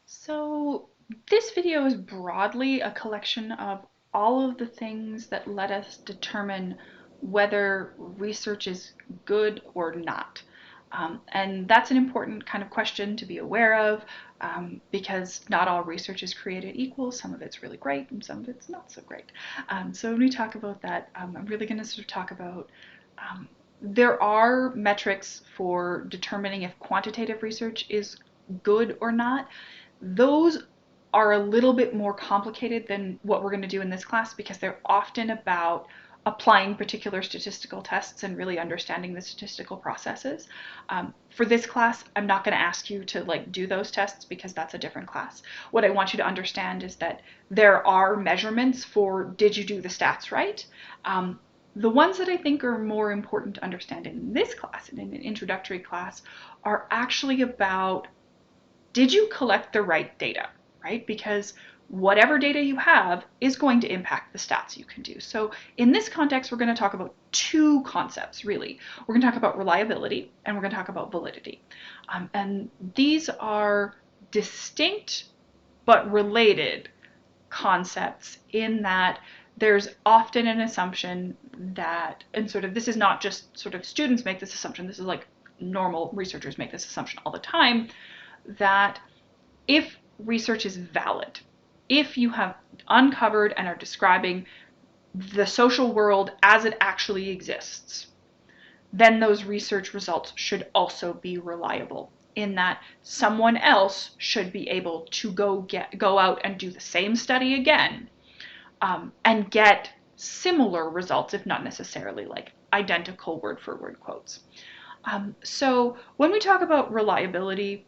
So this video is broadly a collection of all of the things that let us determine whether research is good or not. And that's an important kind of question to be aware of because not all research is created equal. Some of it's really great and some of it's not so great. So when we talk about that, I'm really going to sort of talk about there are metrics for determining if quantitative research is good or not. Those are a little bit more complicated than what we're going to do in this class because they're often about applying particular statistical tests and really understanding the statistical processes. For this class, I'm not going to ask you to do those tests because that's a different class. What I want you to understand is that there are measurements for did you do the stats right? The ones that I think are more important to understand in this class, in an introductory class, are actually about did you collect the right data, right? Because whatever data you have is going to impact the stats you can do. So in this context, we're going to talk about two concepts, really. We're going to talk about reliability and we're going to talk about validity. And these are distinct but related concepts in that there's often an assumption that, and sort of this is not just sort of students make this assumption, this is like normal researchers make this assumption all the time, that if research is valid, if you have uncovered and are describing the social world as it actually exists, then those research results should also be reliable in that someone else should be able to go out and do the same study again and get similar results, if not necessarily like identical word for word quotes. So when we talk about reliability,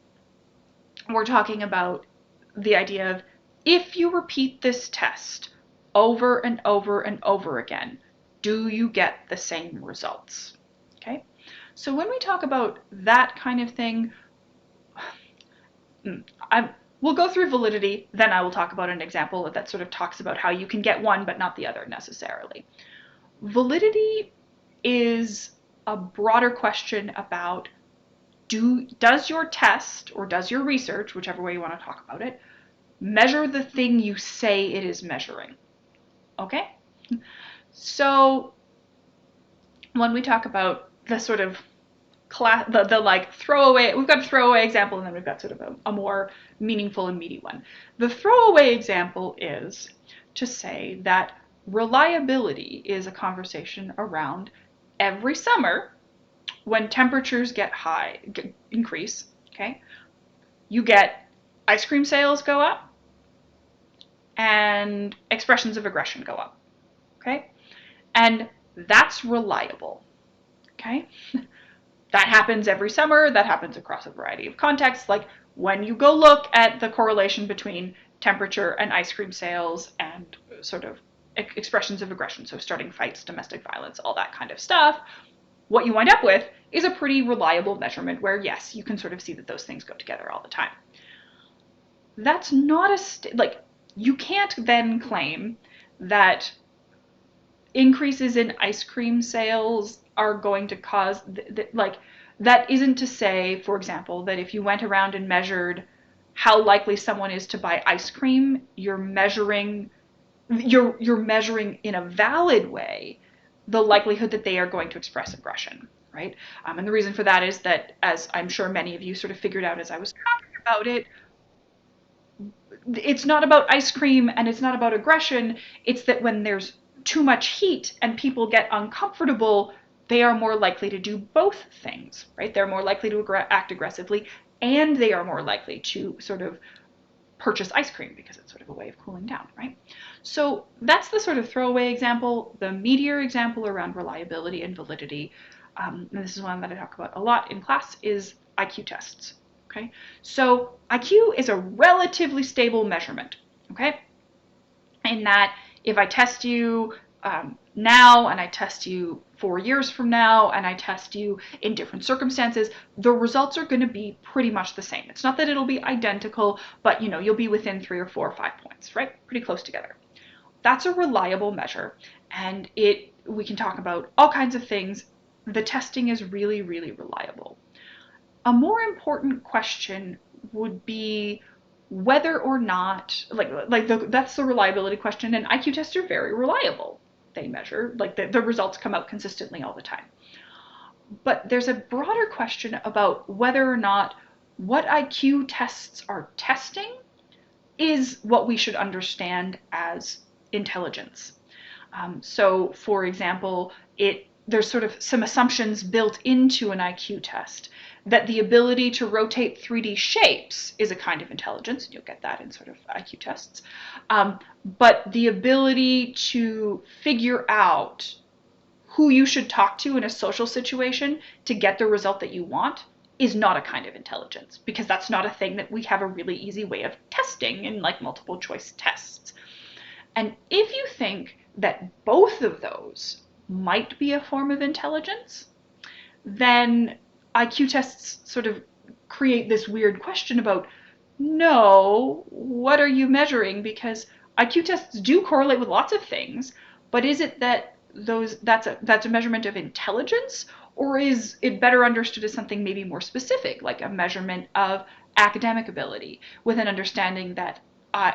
we're talking about the idea of if you repeat this test over and over and over again, do you get the same results? Okay, so when we talk about that kind of thing, we'll go through validity, then I will talk about an example that sort of talks about how you can get one but not the other necessarily. Validity is a broader question about does your test or does your research, whichever way you want to talk about it, measure the thing you say it is measuring? Okay? So when we talk about the sort of the like throwaway, we've got a throwaway example and then we've got sort of a more meaningful and meaty one. The throwaway example is to say that reliability is a conversation around every summer when temperatures increase, okay, you get ice cream sales go up and expressions of aggression go up, okay? And that's reliable, okay? That happens every summer, that happens across a variety of contexts. Like when you go look at the correlation between temperature and ice cream sales and sort of expressions of aggression, so starting fights, domestic violence, all that kind of stuff, what you wind up with is a pretty reliable measurement where, yes, you can sort of see that those things go together all the time. That's not you can't then claim that increases in ice cream sales are going to cause, that isn't to say, for example, that if you went around and measured how likely someone is to buy ice cream, you're measuring in a valid way the likelihood that they are going to express aggression, right? And the reason for that is that, as I'm sure many of you sort of figured out as I was talking about it, it's not about ice cream and it's not about aggression. It's that when there's too much heat and people get uncomfortable, they are more likely to do both things, right? They're more likely to act aggressively and they are more likely to sort of purchase ice cream because it's sort of a way of cooling down, right? So that's the sort of throwaway example. The meatier example around reliability and validity, and this is one that I talk about a lot in class, is IQ tests. Okay, so IQ is a relatively stable measurement. Okay, in that if I test you now and I test you 4 years from now and I test you in different circumstances, the results are going to be pretty much the same. It's not that it'll be identical, but you'll be within 3 or 4 or 5 points, right? Pretty close together. That's a reliable measure, and we can talk about all kinds of things. The testing is really, really reliable. A more important question would be whether or not, that's the reliability question, and IQ tests are very reliable. They measure, like the results come out consistently all the time. But there's a broader question about whether or not what IQ tests are testing is what we should understand as intelligence. So, for example, there's sort of some assumptions built into an IQ test that the ability to rotate 3D shapes is a kind of intelligence, and you'll get that in sort of IQ tests. But the ability to figure out who you should talk to in a social situation to get the result that you want is not a kind of intelligence, because that's not a thing that we have a really easy way of testing in like multiple choice tests. And if you think that both of those might be a form of intelligence, then IQ tests sort of create this weird question about, no, what are you measuring? Because IQ tests do correlate with lots of things, but is it that that's a measurement of intelligence, or is it better understood as something maybe more specific, like a measurement of academic ability, with an understanding that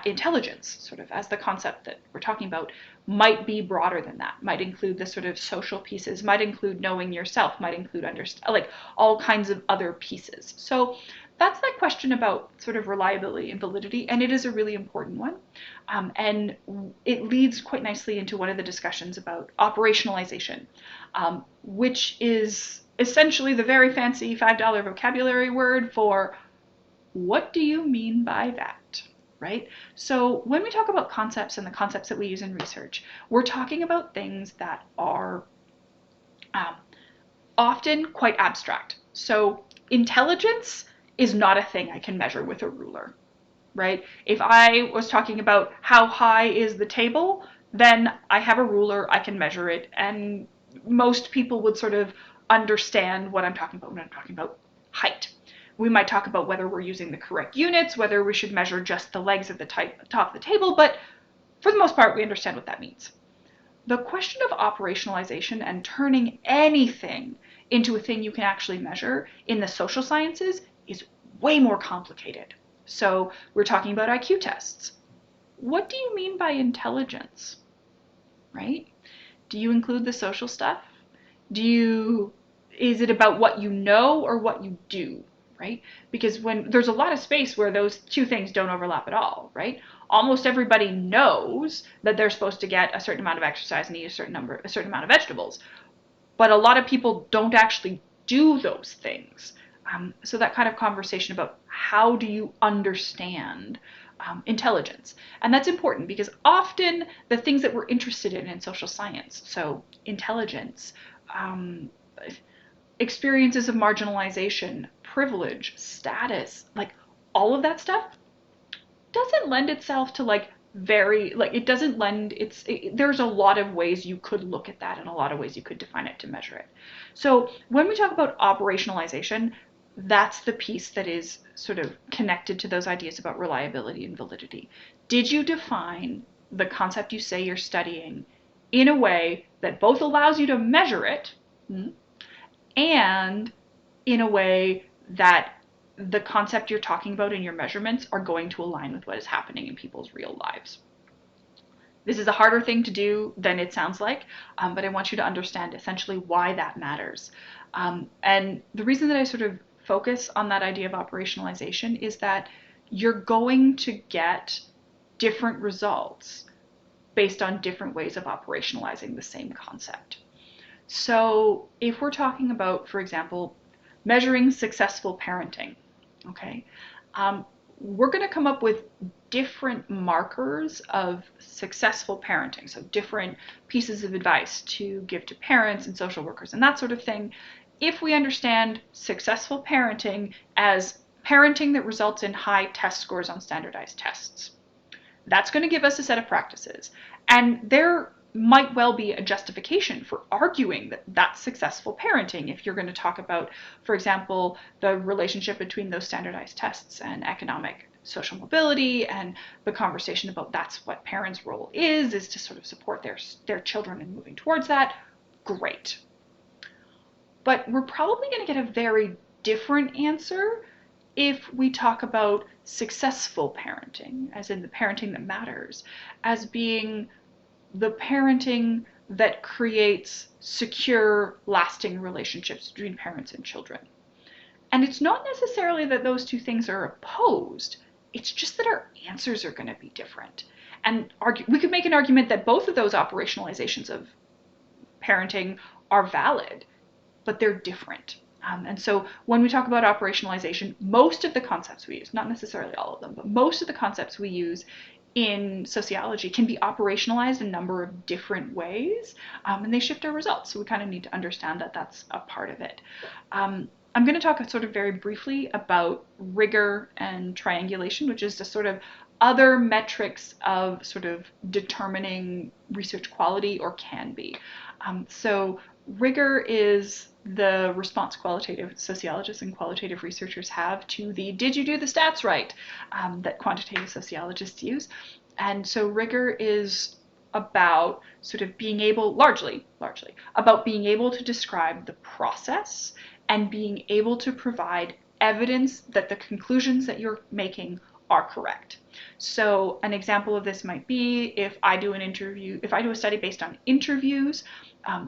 intelligence, sort of as the concept that we're talking about, might be broader than that, might include the sort of social pieces, might include knowing yourself, might include like all kinds of other pieces. So that's that question about sort of reliability and validity, and it is a really important one. And it leads quite nicely into one of the discussions about operationalization, which is essentially the very fancy $5 vocabulary word for what do you mean by that? Right? So when we talk about concepts and the concepts that we use in research, we're talking about things that are often quite abstract. So intelligence is not a thing I can measure with a ruler, right? If I was talking about how high is the table, then I have a ruler, I can measure it, and most people would sort of understand what I'm talking about when I'm talking about height. We might talk about whether we're using the correct units, whether we should measure just the legs at the top of the table, but for the most part, we understand what that means. The question of operationalization and turning anything into a thing you can actually measure in the social sciences is way more complicated. So we're talking about IQ tests. What do you mean by intelligence? Right? Do you include the social stuff? Is it about what you know or what you do? Right? Because when there's a lot of space where those two things don't overlap at all, right? Almost everybody knows that they're supposed to get a certain amount of exercise and eat a certain amount of vegetables, but a lot of people don't actually do those things. So that kind of conversation about how do you understand intelligence, and that's important because often the things that we're interested in social science, so intelligence, experiences of marginalization, privilege, status, like all of that stuff doesn't lend itself to it doesn't lend there's a lot of ways you could look at that and a lot of ways you could define it to measure it. So when we talk about operationalization, that's the piece that is sort of connected to those ideas about reliability and validity. Did you define the concept you say you're studying in a way that both allows you to measure it and in a way that the concept you're talking about in your measurements are going to align with what is happening in people's real lives? This is a harder thing to do than it sounds like, but I want you to understand essentially why that matters. And the reason that I sort of focus on that idea of operationalization is that you're going to get different results based on different ways of operationalizing the same concept. So if we're talking about, for example, measuring successful parenting, okay, we're going to come up with different markers of successful parenting, so different pieces of advice to give to parents and social workers and that sort of thing, if we understand successful parenting as parenting that results in high test scores on standardized tests. That's going to give us a set of practices. And there might well be a justification for arguing that that's successful parenting if you're going to talk about, for example, the relationship between those standardized tests and economic social mobility, and the conversation about that's what parents' role is to sort of support their children in moving towards that. Great. But we're probably going to get a very different answer if we talk about successful parenting, as in the parenting that matters, as being the parenting that creates secure, lasting relationships between parents and children. And it's not necessarily that those two things are opposed, it's just that our answers are going to be different. And we could make an argument that both of those operationalizations of parenting are valid, but they're different. And so when we talk about operationalization, most of the concepts we use, not necessarily all of them, but most of the concepts we use in sociology can be operationalized a number of different ways, and they shift our results. So we kind of need to understand that that's a part of it. I'm going to talk sort of very briefly about rigor and triangulation, which is the sort of other metrics of sort of determining research quality, or can be. So rigor is the response qualitative sociologists and qualitative researchers have to the "did you do the stats right" that quantitative sociologists use. And so rigor is about sort of being able, largely, about being able to describe the process and being able to provide evidence that the conclusions that you're making are correct. So an example of this might be if I do a study based on interviews,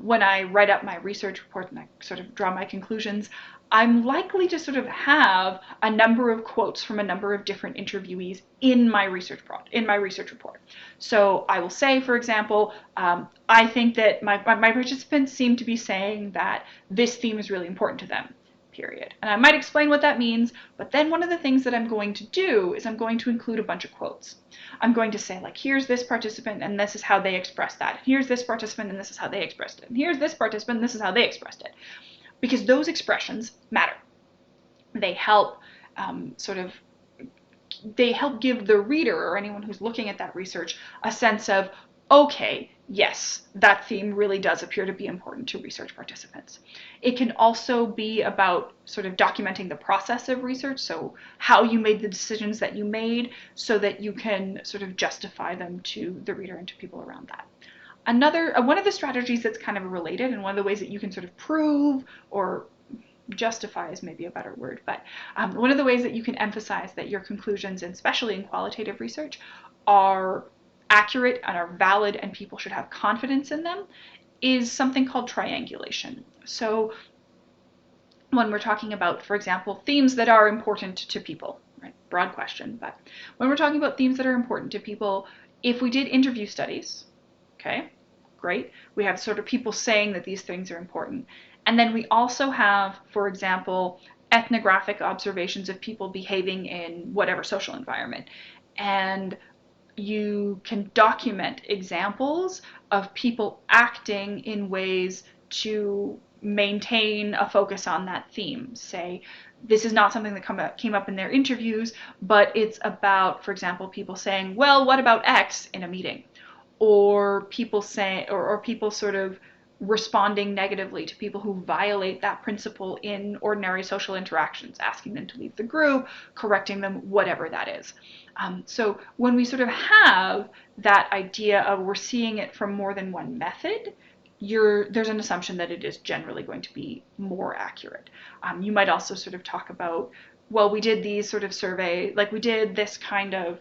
when I write up my research report and I sort of draw my conclusions, I'm likely to sort of have a number of quotes from a number of different interviewees in my research report. So I will say, for example, I think that my participants seem to be saying that this theme is really important to them. Period. And I might explain what that means, but then one of the things that I'm going to do is I'm going to include a bunch of quotes. I'm going to say, like, here's this participant and this is how they expressed that. Here's this participant and this is how they expressed it. And here's this participant and this is how they expressed it. Because those expressions matter. They help they help give the reader or anyone who's looking at that research a sense of, okay, yes, that theme really does appear to be important to research participants. It can also be about sort of documenting the process of research, so how you made the decisions that you made so that you can sort of justify them to the reader and to people around that. One of the strategies that's kind of related, and one of the ways that you can sort of prove, or justify is maybe a better word, but one of the ways that you can emphasize that your conclusions, and especially in qualitative research, are accurate and are valid and people should have confidence in them, is something called triangulation. So when we're talking about, for example, themes that are important to people, right? Broad question, but when we're talking about themes that are important to people, if we did interview studies, okay, great, we have sort of people saying that these things are important. And then we also have, for example, ethnographic observations of people behaving in whatever social environment. And you can document examples of people acting in ways to maintain a focus on that theme. Say, this is not something that came up in their interviews, but it's about, for example, people saying, well, what about X in a meeting? Or people saying, or people sort of responding negatively to people who violate that principle in ordinary social interactions, asking them to leave the group, correcting them, whatever that is. So when we sort of have that idea of we're seeing it from more than one method, there's an assumption that it is generally going to be more accurate. You might also sort of talk about, well, we did these sort of survey, like we did this kind of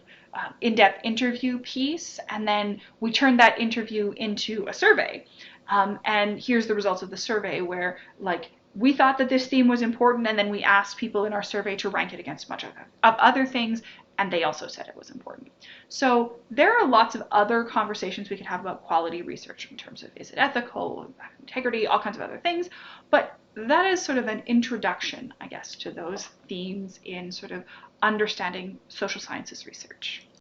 in-depth interview piece, and then we turned that interview into a survey. And here's the results of the survey where, like, we thought that this theme was important, and then we asked people in our survey to rank it against a bunch of other things, and they also said it was important. So there are lots of other conversations we could have about quality research in terms of, is it ethical, integrity, all kinds of other things. But that is sort of an introduction, I guess, to those themes in sort of understanding social sciences research.